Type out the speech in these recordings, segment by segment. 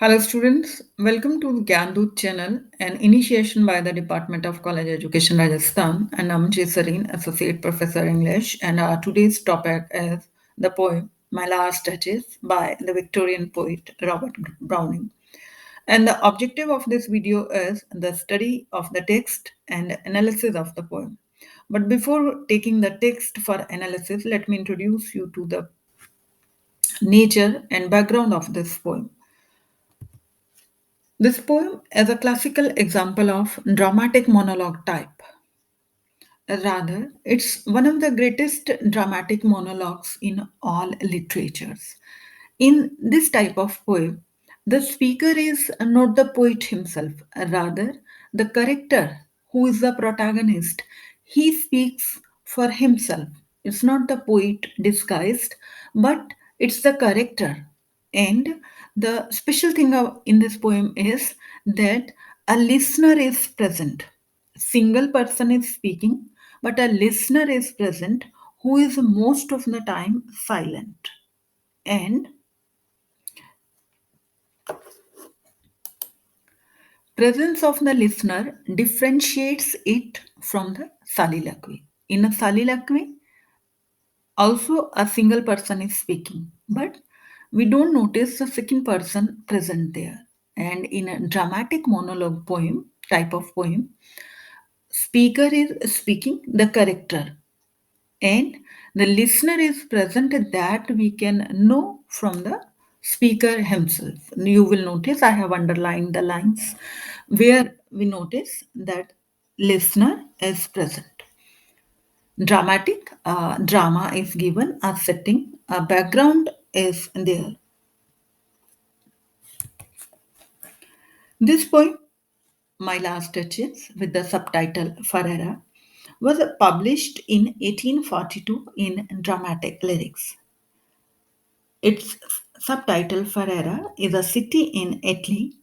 Hello students, welcome to Gyandoot channel, an initiation by the Department of College Education Rajasthan, and I'm Sareen, Associate Professor English, and our today's topic is the poem My Last Duchess by the Victorian poet Robert Browning. And the objective of this video is the study of the text and analysis of the poem. But before taking the text for analysis, let me introduce you to the nature and background of this poem. This poem is a classical example of dramatic monologue type. Rather, it's one of the greatest dramatic monologues in all literatures. In this type of poem, the speaker is not the poet himself, rather, the character who is the protagonist. He speaks for himself. It's not the poet disguised, but it's the character. And the special thing in this poem is that a listener is present. Single person is speaking, but a listener is present who is most of the time silent. And presence of the listener differentiates it from the soliloquy. In a soliloquy, also a single person is speaking, but we don't notice the second person present there. And in a dramatic monologue poem, type of poem, speaker is speaking the character and the listener is present that we can know from the speaker himself. You will notice I have underlined the lines where we notice that listener is present. Dramatic drama is given a setting, a background is there. This poem, My Last Touches, with the subtitle Ferrara, was published in 1842 in dramatic lyrics. Its subtitle Ferrara is a city in Italy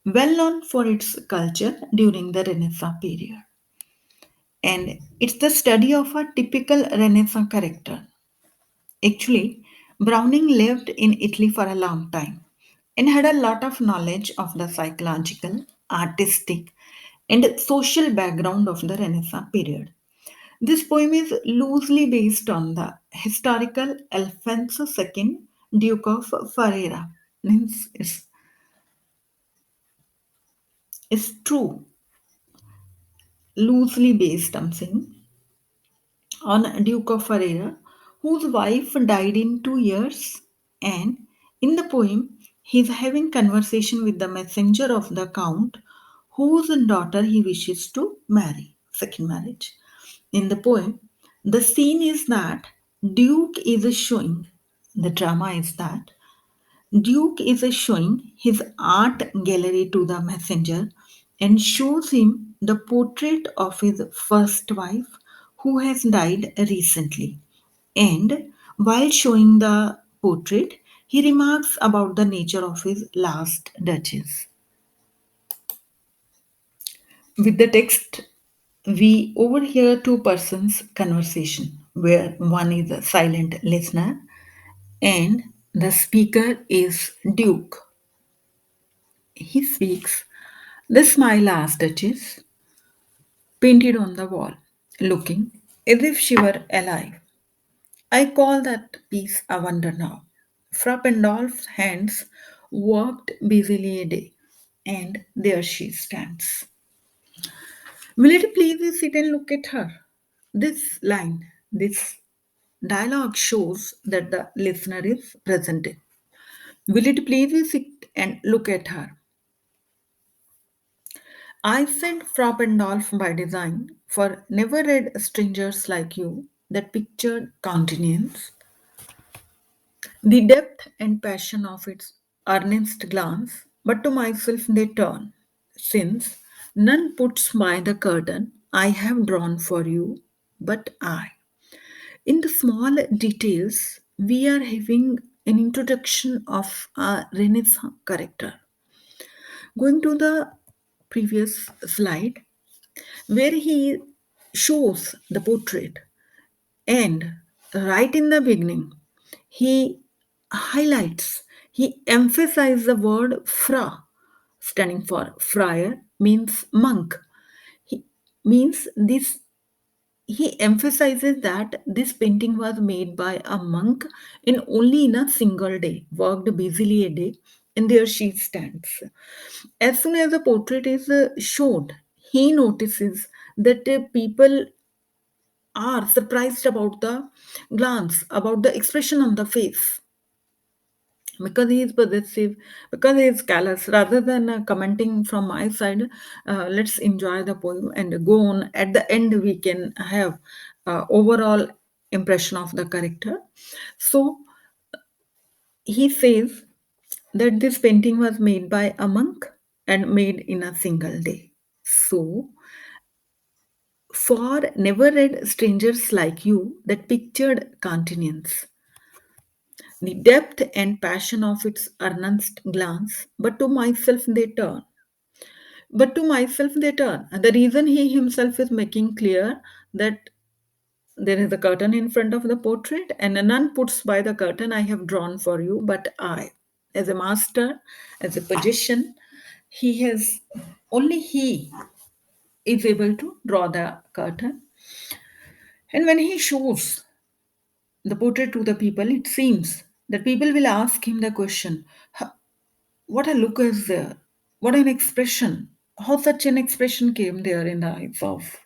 well known for its culture during the Renaissance period. And it's the study of a typical Renaissance character. Actually, Browning lived in Italy for a long time and had a lot of knowledge of the psychological, artistic, and social background of the Renaissance period. This poem is loosely based on the historical Alfonso II, Duke of Ferrara. Means it's true, loosely based, I'm saying, on Duke of Ferrara, whose wife died in 2 years, and in the poem, he's having conversation with the messenger of the count, whose daughter he wishes to marry, second marriage. In the poem, the scene is that Duke is showing, the drama is that Duke is showing his art gallery to the messenger and shows him the portrait of his first wife who has died recently. And while showing the portrait, he remarks about the nature of his last duchess. With the text, we overhear two persons' conversation where one is a silent listener and the speaker is Duke. He speaks. The smile asked Duchess, painted on the wall, looking as if she were alive. I call that piece a wonder now. Fra Pandolf's hands worked busily a day, and there she stands. Will it please you sit and look at her? This line, this dialogue shows that the listener is present. Will it please you sit and look at her? I sent Frau Pandolf by design, for never read strangers like you that pictured countenance, the depth and passion of its earnest glance, but to myself they turn, since none puts by the curtain I have drawn for you, but I. In the small details, we are having an introduction of a Renaissance character. Going to the previous slide, where he shows the portrait, and right in the beginning he highlights He emphasized the word fra, standing for friar, means monk. He means this he emphasizes that this painting was made by a monk in only in a single day, worked busily a day, and there she stands. As soon as the portrait is showed, he notices that people are surprised about the glance, about the expression on the face, because he is possessive, because he is callous. Rather than commenting from my side, let's enjoy the poem and go on. At the end, we can have overall impression of the character. So he says that this painting was made by a monk and made in a single day. So, for never read strangers like you, that pictured countenance, the depth and passion of its earnest glance, but to myself they turn. And the reason he himself is making clear that there is a curtain in front of the portrait, and none puts by the curtain I have drawn for you, but I. As a master, as a magician, he has only he is able to draw the curtain. And when he shows the portrait to the people, it seems that people will ask him the question, what a look is there? What an expression! How such an expression came there in the eyes of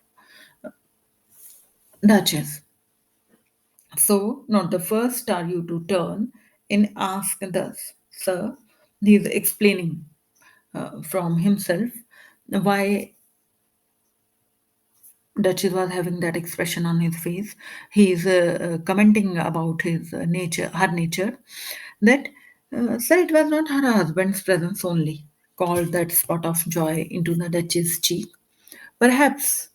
Duchess. So, not the first are you to turn and ask thus, sir. He is explaining from himself why Duchess was having that expression on his face. He is commenting about his nature, her nature, that, sir, it was not her husband's presence only called that spot of joy into the Duchess's cheek. Perhaps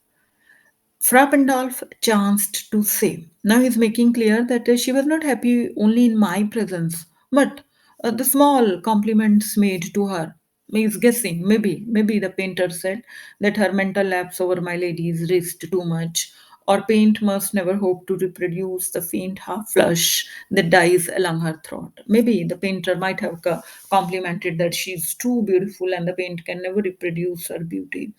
Frappendorf chanced to say. Now he's making clear that she was not happy only in my presence, but the small compliments made to her. He's guessing, maybe the painter said that her mental lapse over my lady's wrist too much, or paint must never hope to reproduce the faint half flush that dies along her throat. Maybe the painter might have complimented that she's too beautiful and the paint can never reproduce her beauty.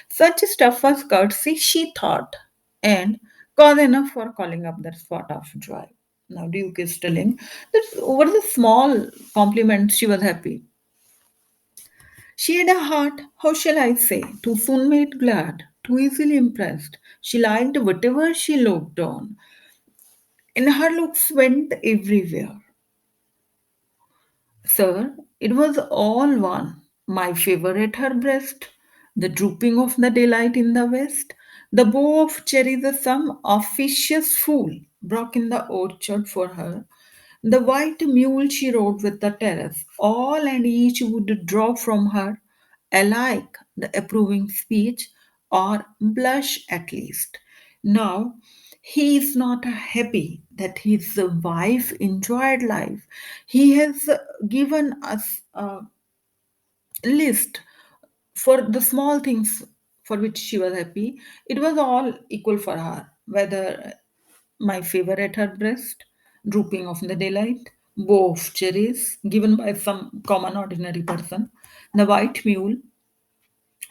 Such stuff was courtesy, she thought, and cause enough for calling up that spot of joy. Now, Duke is telling that over the small compliments, she was happy. She had a heart, how shall I say, too soon made glad, too easily impressed. She liked whatever she looked on, and her looks went everywhere. Sir, it was all one. My favor at her breast, the drooping of the daylight in the west, the bow of cherries some officious fool broke in the orchard for her, the white mule she rode with the terrace, all and each would draw from her alike the approving speech or blush at least. Now, he is not happy that his wife enjoyed life. He has given us a list for the small things for which she was happy. It was all equal for her, whether my favor at her breast, drooping of the daylight, bow of cherries given by some common ordinary person, the white mule,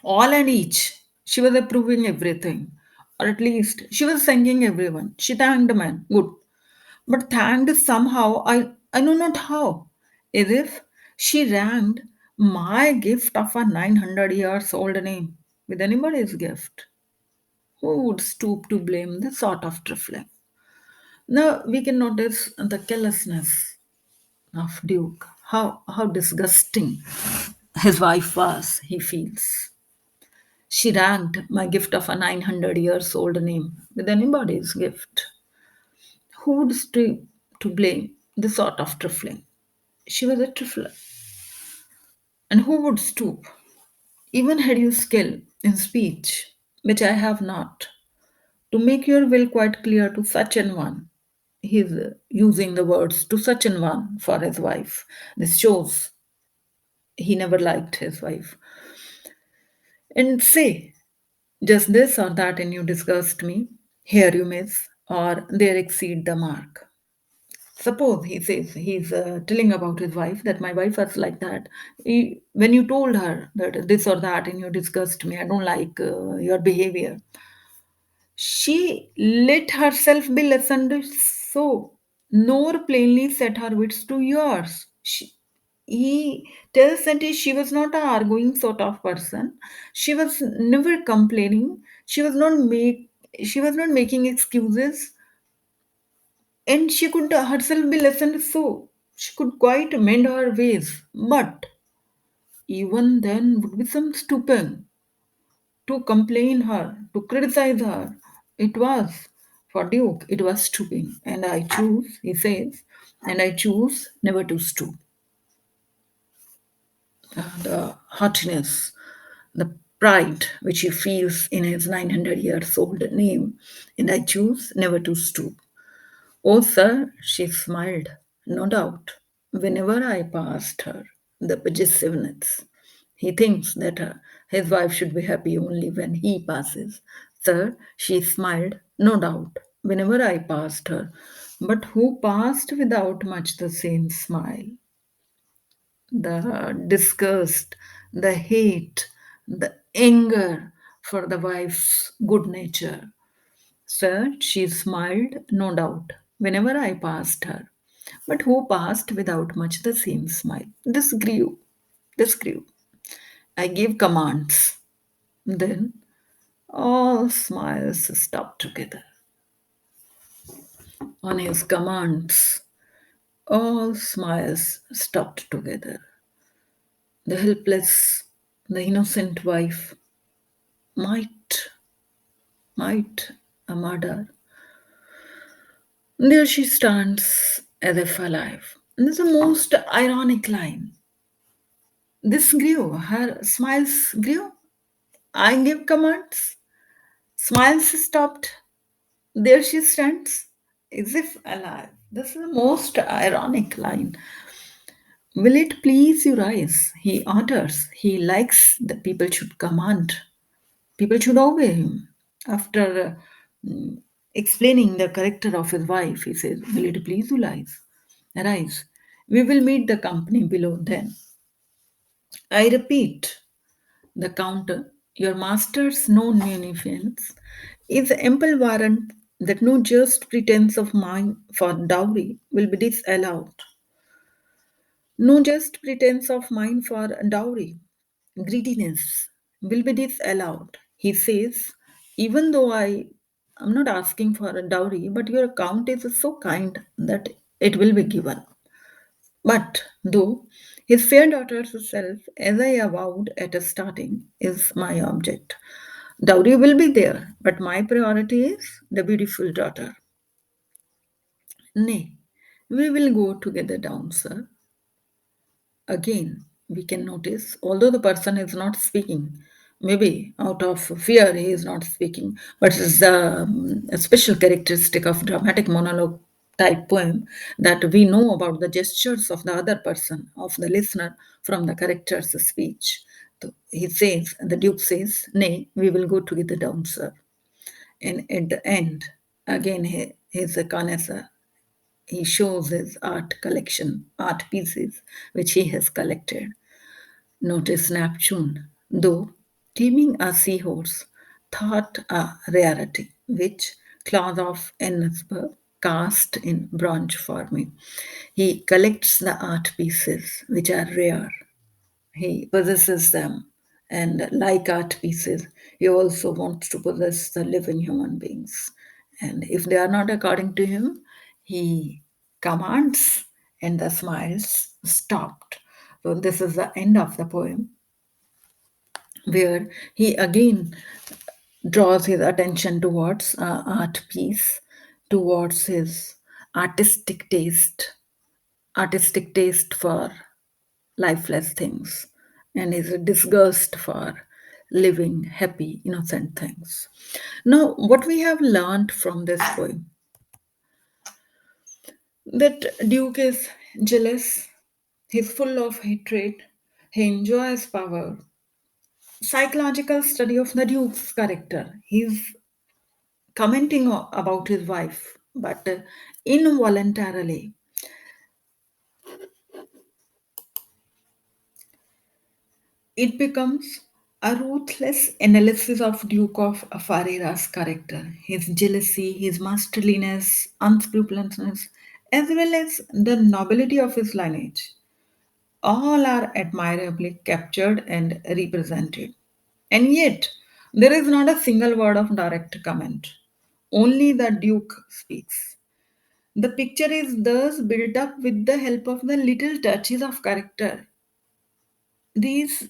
all and each. She was approving everything, or at least she was thanking everyone. She thanked the man, good, but thanked somehow, I know not how, as if she ranked my gift of a 900 years old name with anybody's gift. Who would stoop to blame this sort of trifling? Now we can notice the carelessness of Duke, how disgusting his wife was, he feels. She ranked my gift of a 900 years old name with anybody's gift. Who would stoop to blame this sort of trifling? She was a trifler. And who would stoop? Even had you skill in speech, which I have not, to make your will quite clear to such an one. He's using the words to such an one for his wife. This shows he never liked his wife. And say, just this or that, and you disgust me. Here you miss, or there exceed the mark. Suppose he says he's telling about his wife that my wife was like that. When you told her that this or that and you discussed me, I don't like your behavior. She let herself be listened so, nor plainly set her wits to yours. He tells that she was not a arguing sort of person. She was never complaining. She was not making excuses, and she could herself be listened so she could quite mend her ways. But even then would be some stooping to complain her, to criticize her. It was for Duke, it was stooping. And I choose, he says, and I choose never to stoop. The haughtiness, the pride which he feels in his 900 years old name, and I choose never to stoop. Oh, sir, she smiled, no doubt, whenever I passed her, the possessiveness. He thinks that his wife should be happy only when he passes. Sir, she smiled, no doubt, whenever I passed her. But who passed without much the same smile? The disgust, the hate, the anger for the wife's good nature. Sir, she smiled, no doubt, whenever I passed her. But who passed without much the same smile? This grew. This grew. I gave commands. Then all smiles stopped together. On his commands, all smiles stopped together. The helpless, the innocent wife might a murder. There she stands as if alive. And this is the most ironic line. This grew, her smiles grew. I gave commands, smiles stopped. There she stands, as if alive. This is the most ironic line. Will it please your eyes? He utters. He likes that people should command, people should obey him. After explaining the character of his wife, he says, will it please you eyes? Arise. We will meet the company below then. I repeat, the counter, your master's known munificence, is ample warrant that no just pretense of mine for dowry will be disallowed. No just pretense of mine for dowry, greediness, will be disallowed. He says, even though I am not asking for a dowry, but your account is so kind that it will be given. But though his fair daughter's self, as I avowed at a starting, is my object. Dowry will be there, but my priority is the beautiful daughter. Nay, we will go together down, sir. Again, we can notice, although the person is not speaking, maybe out of fear he is not speaking, but it's a special characteristic of dramatic monologue type poem that we know about the gestures of the other person, of the listener, from the character's speech. So he says, the Duke says, nay, we will go together down, sir. And at the end, again, he is a connoisseur. He shows his art collection, art pieces, which he has collected. Notice Neptune, though taming a seahorse, thought a rarity, which Claude of Ennisburg cast in bronze for me. He collects the art pieces which are rare. He possesses them. And like art pieces, he also wants to possess the living human beings. And if they are not according to him, he commands and the smiles stopped. So this is the end of the poem where he again draws his attention towards art piece, towards his artistic taste, artistic taste for lifeless things, and his disgust for living happy, innocent things. Now, what we have learned from this poem that Duke is jealous, he's full of hatred, he enjoys power. Psychological study of the Duke's character. He's commenting about his wife, but involuntarily. It becomes a ruthless analysis of Duke of Ferrara's character, his jealousy, his masterliness, unscrupulousness, as well as the nobility of his lineage. All are admirably captured and represented. And yet, there is not a single word of direct comment. Only the Duke speaks. The picture is thus built up with the help of the little touches of character. These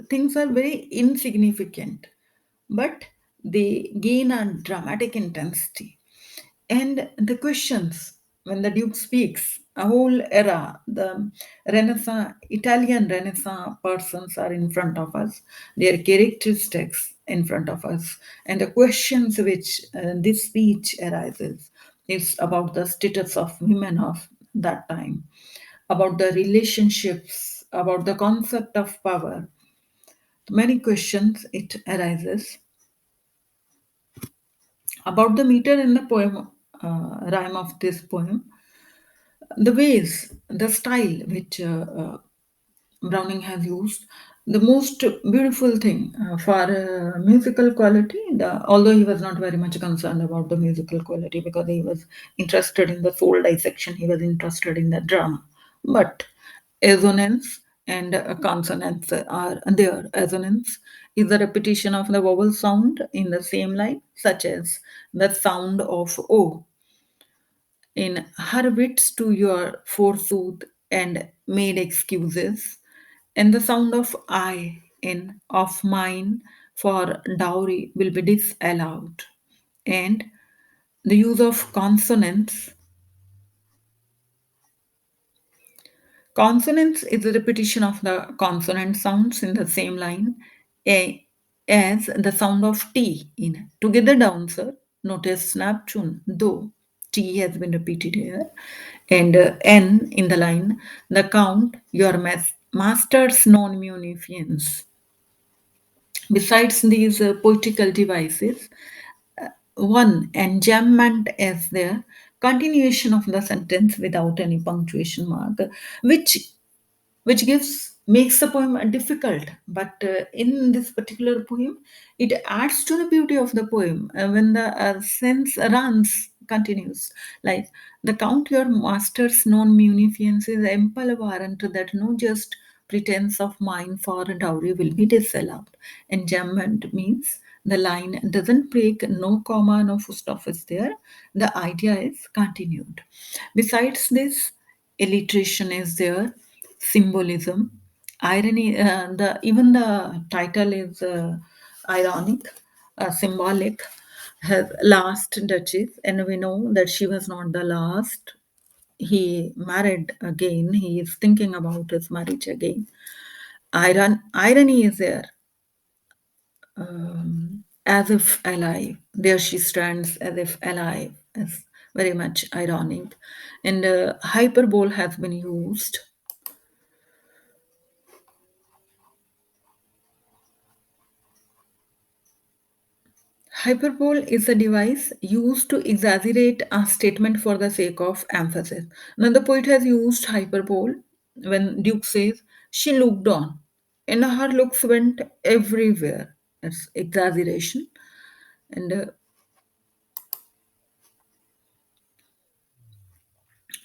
things are very insignificant, but they gain a dramatic intensity. And the questions, when the Duke speaks, a whole era, the Renaissance, Italian Renaissance persons are in front of us, their characteristics in front of us, and the questions which this speech arises is about the status of women of that time, about the relationships, about the concept of power. Many questions it arises about the meter in the poem, rhyme of this poem, the ways, the style which Browning has used. The most beautiful thing for musical quality, although he was not very much concerned about the musical quality because he was interested in the soul dissection, he was interested in the drama. But assonance and consonance are there. Assonance is the repetition of the vowel sound in the same line, such as the sound of O in her wits to your forsooth and made excuses, and the sound of I in of mine for dowry will be disallowed, and the use of consonants. Consonance is a repetition of the consonant sounds in the same line as the sound of T in Together Down, sir. Notice snap tune, though T has been repeated here. And N in the line, the count, your master's non munificence. Besides these poetical devices, one enjambment is the continuation of the sentence without any punctuation mark, which which gives makes the poem difficult, but in this particular poem it adds to the beauty of the poem when the sense runs continues, like the count your master's non munificence is ample warrant that no just pretense of mine for dowry will be disallowed. Enjambment means the line doesn't break, no comma, no full stop is there, the idea is continued. Besides this, alliteration is there, symbolism, irony. The even the title is ironic, symbolic. Her last Duchess, and we know that she was not the last. He married again. He is thinking about his marriage again. Irony is there, as if alive. There she stands as if alive. It's very much ironic, and hyperbole has been used. Hyperbole is a device used to exaggerate a statement for the sake of emphasis. Now, the poet has used hyperbole when Duke says, she looked on, and her looks went everywhere. That's exaggeration. And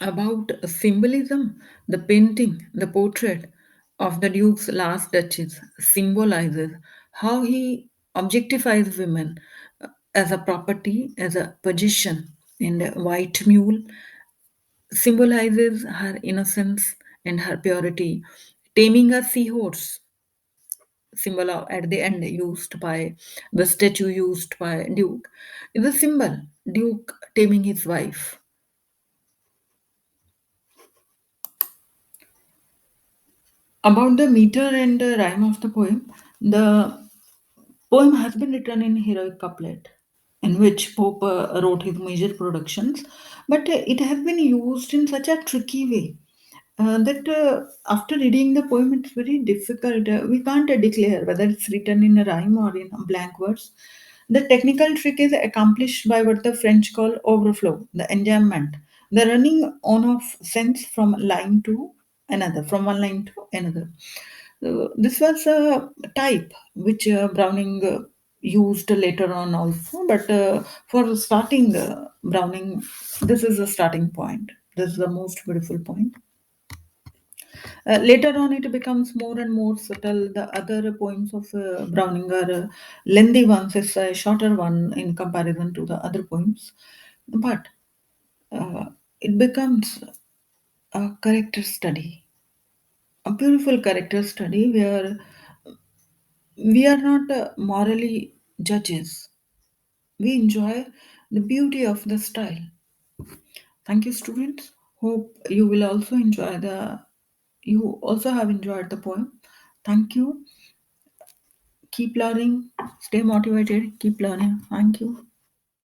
about symbolism, the painting, the portrait of the Duke's last Duchess symbolizes how he objectifies women as a property, as a possession. And White Mule symbolizes her innocence and her purity. Taming a seahorse, symbol of, at the end used by the statue used by Duke, is a symbol. Duke taming his wife. About the meter and the rhyme of the poem, the poem has been written in heroic couplet, in which Pope wrote his major productions, but it has been used in such a tricky way that after reading the poem, it's very difficult. We can't declare whether it's written in a rhyme or in a blank verse. The technical trick is accomplished by what the French call overflow, the enjambment, the running on of sense from line to another, from one line to another. This was a type which Browning used later on also, but for starting Browning, this is the starting point. This is the most beautiful point. Later on, it becomes more and more subtle. The other poems of Browning are lengthy ones, it's a shorter one in comparison to the other poems, but uh, it becomes a character study, a beautiful character study where we are not morally judges. We enjoy the beauty of the style. Thank you, students. Hope you will also enjoy the. You also have enjoyed the poem. Thank you. Keep learning. Stay motivated. Keep learning. Thank you.